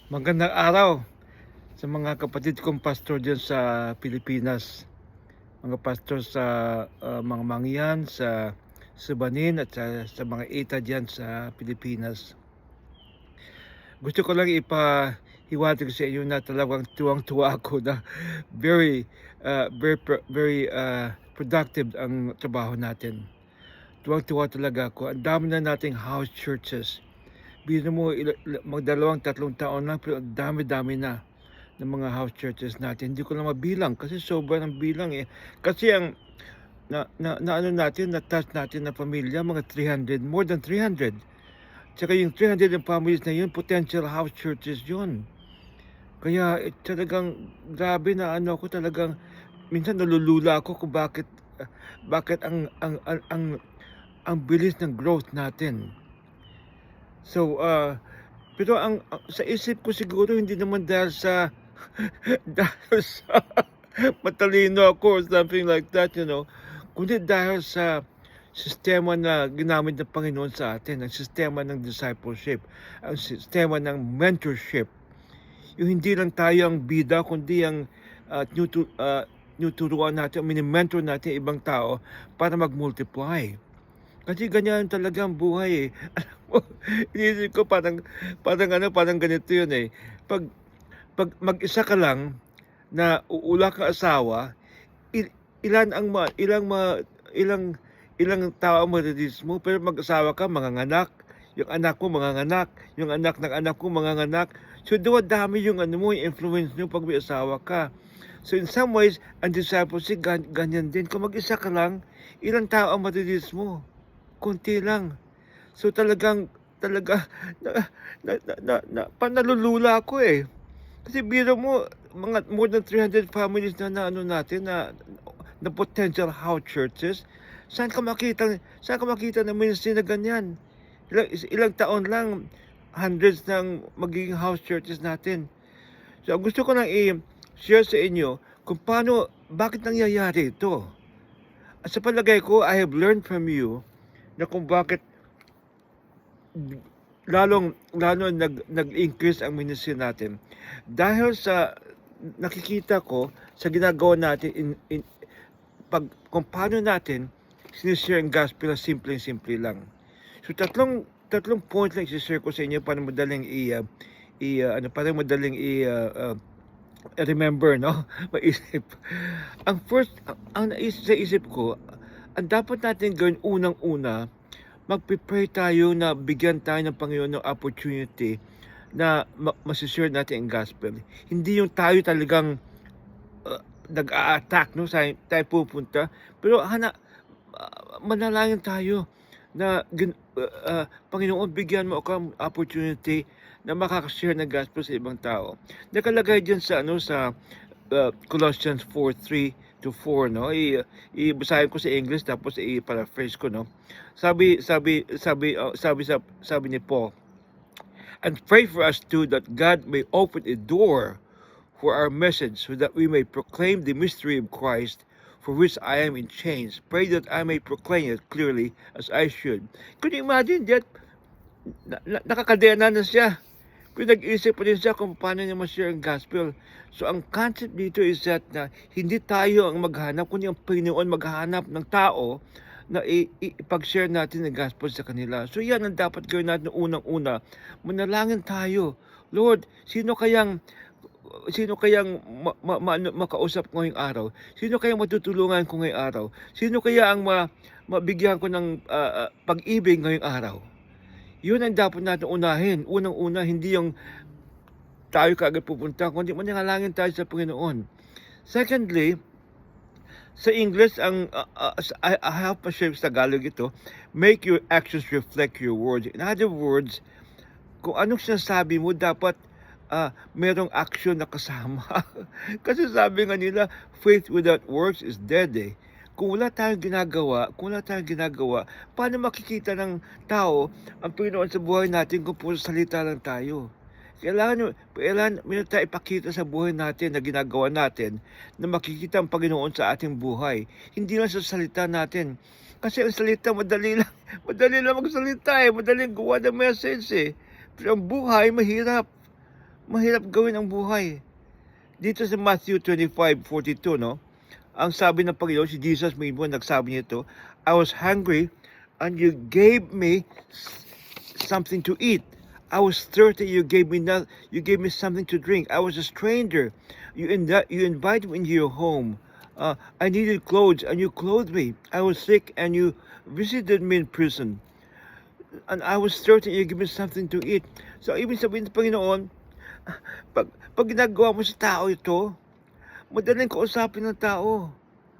Magandang araw sa mga kapatid kong pastor diyan sa Pilipinas. Mga pastor sa mga mangyan, sa Subanin at sa mga ETA diyan sa Pilipinas. Gusto ko lang ipahiwatig sa inyo na talagang tuwang-tuwa ako na very productive ang trabaho natin. Tuwang-tuwa talaga ako. Ang dami na nating house churches. Biro mo, magdalawang tatlong taon lang, pero ang dami-dami na ng mga house churches natin. Hindi ko na mabilang kasi sobrang ang bilang eh. Kasi ang ano natin, na-touch natin na pamilya, mga 300, more than 300. Tsaka yung 300 ng families na yun, potential house churches yun. Kaya talagang grabe na ano ako, talagang minsan nalulula ako kung bakit ang bilis ng growth natin. So, pero sa isip ko siguro hindi naman dahil sa dahil sa matalino ako or something like that, kundi dahil sa sistema na ginamit ng Panginoon sa atin, ang sistema ng discipleship, ang sistema ng mentorship. Yung hindi lang tayo ang bida, kundi ang tinuturuan natin, mini-mentor natin ibang tao para mag-multiply. Kasi ganyan talaga ang buhay eh. Alam mo, iniisip ko parang ganito yun eh. Pag mag-isa ka lang na uula kang asawa, ilan ang ilang tao ang ma-release mo, pero mag-asawa ka, manganganak, yung anak mo manganganak, yung anak ng anak ko manganganak. So dumadami yung yung influence nyo pag may asawa ka. So in some ways, ang discipleship ganyan din. Kung mag-isa ka lang, ilang tao ang ma-release mo? Konti lang. So talaga panalulula ako eh. Kasi biro mo, mga more than 300 families na ano natin na potential house churches. Saan ka makita ng ministry na ganyan? Ilang taon lang, hundreds ng magiging house churches natin. So gusto ko lang i-share sa inyo kung bakit nangyayari ito. At sa palagay ko, I have learned from you na kung bakit lalo nag-increase ang ministry natin. Dahil sa nakikita ko sa ginagawa natin kung paano natin sinishare ang gospel na simple lang. So tatlong point lang i-share ko sa inyo para madaling remember, no? Maisip. Ang first, ang naisip sa isip ko, ang dapat natin gawin unang-una, magpe-pray tayo na bigyan tayo ng Panginoon ng opportunity na masishare natin ang gospel. Hindi yung tayo talagang nag-a-attack, no? Tayo pupunta. Pero manalangin tayo na Panginoon, bigyan mo ako ng opportunity na makakashare ng gospel sa ibang tao. Nakalagay dyan sa Colossians 4:3-4, no? Ibasahin ko sa English tapos i-paraphrase ko, no? Sabi ni Paul, and pray for us too that God may open a door for our message so that we may proclaim the mystery of Christ, for which I am in chains. Pray that I may proclaim it clearly as I should. Could you imagine that? Nakakadena na siya. Pinag-isip pa din siya kung paano niya ma-share ang gospel. So ang concept dito is that na hindi tayo ang maghanap, kundi ang Panginoon maghanap ng tao na ipag-share natin ang gospel sa kanila. So yan ang dapat gawin natin unang-una. Manalangin tayo. Lord, sino kayang makausap ko ngayong araw? Sino kayang matutulungan ko ngayong araw? Sino kaya ang mabigyan ko ng pag-ibig ngayong araw? Yun ang dapat natin unahin. Unang-una, hindi yung tayo kaagad pupunta, kundi manalangin tayo sa Panginoon. Secondly, sa English, I have pa share sa Tagalog ito, make your actions reflect your words. In other words, kung anong sinasabi mo, dapat merong action na kasama. Kasi sabi nga nila, faith without works is dead eh. Kung wala tayong ginagawa, paano makikita ng tao ang Panginoon sa buhay natin kung puro salita lang tayo? Kailangan meron tayo ipakita sa buhay natin na ginagawa natin na makikita ang Panginoon sa ating buhay. Hindi lang sa salita natin. Kasi ang salita, madali lang magsalita eh. Madaling gawa ng message eh. Pero ang buhay, mahirap. mahirap gawin ang buhay. Dito sa Matthew 25:42, no? Ang sabi ng Panginoon, si Jesus mismo nagsabi nito, I was hungry and you gave me something to eat. I was thirsty, you gave me something to drink. I was a stranger. You invited me into your home. I needed clothes and you clothed me. I was sick and you visited me in prison. And I was thirsty, you gave me something to eat. So, ibig sabihin ng Panginoon, pag ginagawa mo sa tao ito, madaling kausapin ng tao.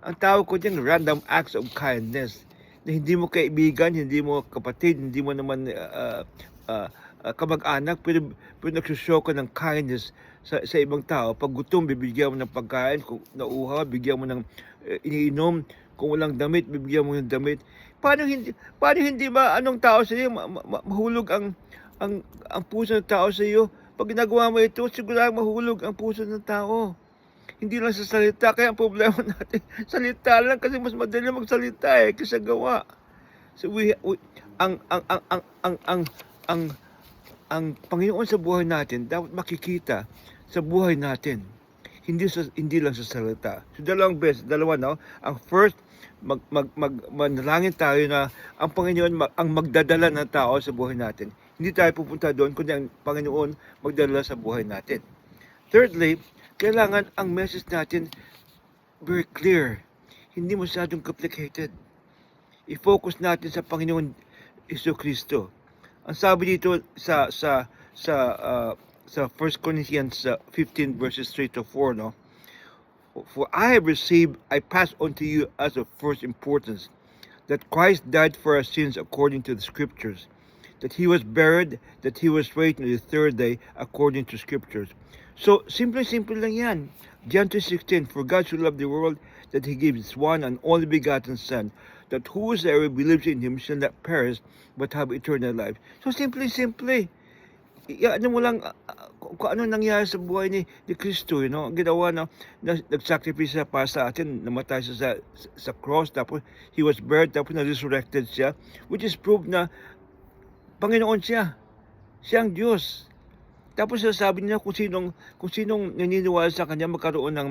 Ang tao ko dyan, random acts of kindness. Na hindi mo kaibigan, hindi mo kapatid, hindi mo naman kamag-anak, pero nagsushow ka ng kindness sa ibang tao. Pag gutom, bibigyan mo ng pagkain. Kung nauhaw, bigyan mo ng iniinom. Kung walang damit, bibigyan mo ng damit. Paano hindi ba anong tao sa iyo mahulog ang puso ng tao sa iyo? Pag ginagawa mo ito, sigurado mahulog ang puso ng tao. Hindi lang sa salita, kaya ang problema natin, salita lang kasi mas madali magsalita kaysa gawa. So ang Panginoon sa buhay natin dapat makikita sa buhay natin. Hindi lang sa salita. So dalawa no. Ang first, manalangin tayo na ang Panginoon ang magdadala ng tao sa buhay natin. Hindi tayo pupunta doon, kundi ang Panginoon magdadala sa buhay natin. Thirdly, kailangan ang message natin very clear. Hindi masyadong complicated. I-focus natin sa Panginoon Jesucristo. Ang sabi dito sa 1 Corinthians 15 verses 3 to 4, no? For I have received, I pass on to you as of first importance, that Christ died for our sins according to the Scriptures, that He was buried, that He was raised on the third day according to Scriptures. So, simple lang yan. John 2:16, for God so loved the world that He gave His one and only begotten Son, that whosoever believes in Him shall not perish, but have eternal life. So, simple. Ano mo lang, kung ano nangyari sa buhay ni Kristo, you know? Ginawa na nag-sacrifice siya para sa atin, namatay siya sa cross, tapos He was buried, tapos na-resurrected siya, which is proof na Panginoon siya. Siya ang Diyos. Tapos sabi niya kung sinong naniniwala sa kanya magkaroon ng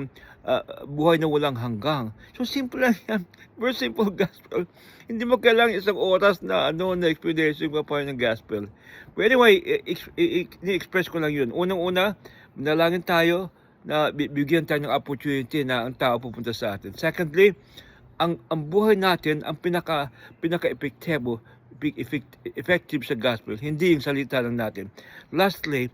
buhay na walang hanggang. So simple lang yan. Very simple gospel. Hindi mo kailangan isang oras na explanation pa pa ng gospel. But anyway, i-express ko lang yun. Unang-una, manalangin tayo na bigyan tayo ng opportunity na ang tao pupunta sa atin. Secondly, ang buhay natin, ang effective sa gospel, hindi yung salita lang natin. Lastly,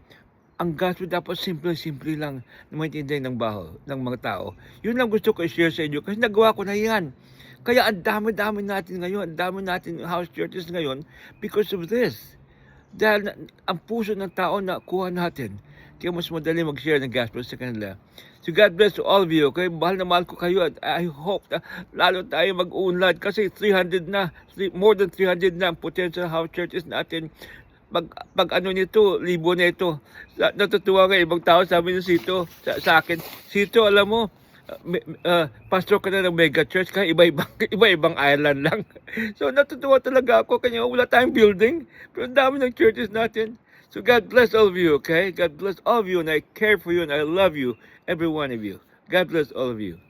ang gospel dapat simple lang na maintindihan ng mga tao. Yun lang gusto ko i-share sa inyo kasi nagawa ko na yan. Kaya ang dami natin ngayon, ang dami natin house churches ngayon because of this. Dahil ang puso ng tao na kuha natin. Kaya mas madali mag-share ng gospel sa kanila. So God bless to all of you. Okay? Mahal na mahal ko kayo at I hope na lalo tayo mag-unlad kasi 300 na, more than 300 na ang potential house churches natin. Pag ano nito, libo na ito. Natutuwa nga ibang tao, sabi niya sa akin, Sito, alam mo, pastor ka na ng mega church, kaya iba-ibang island lang. So natutuwa talaga ako, kanya wala tayong building, pero dami ng churches natin. So God bless all of you, okay? God bless all of you, and I care for you, and I love you, every one of you. God bless all of you.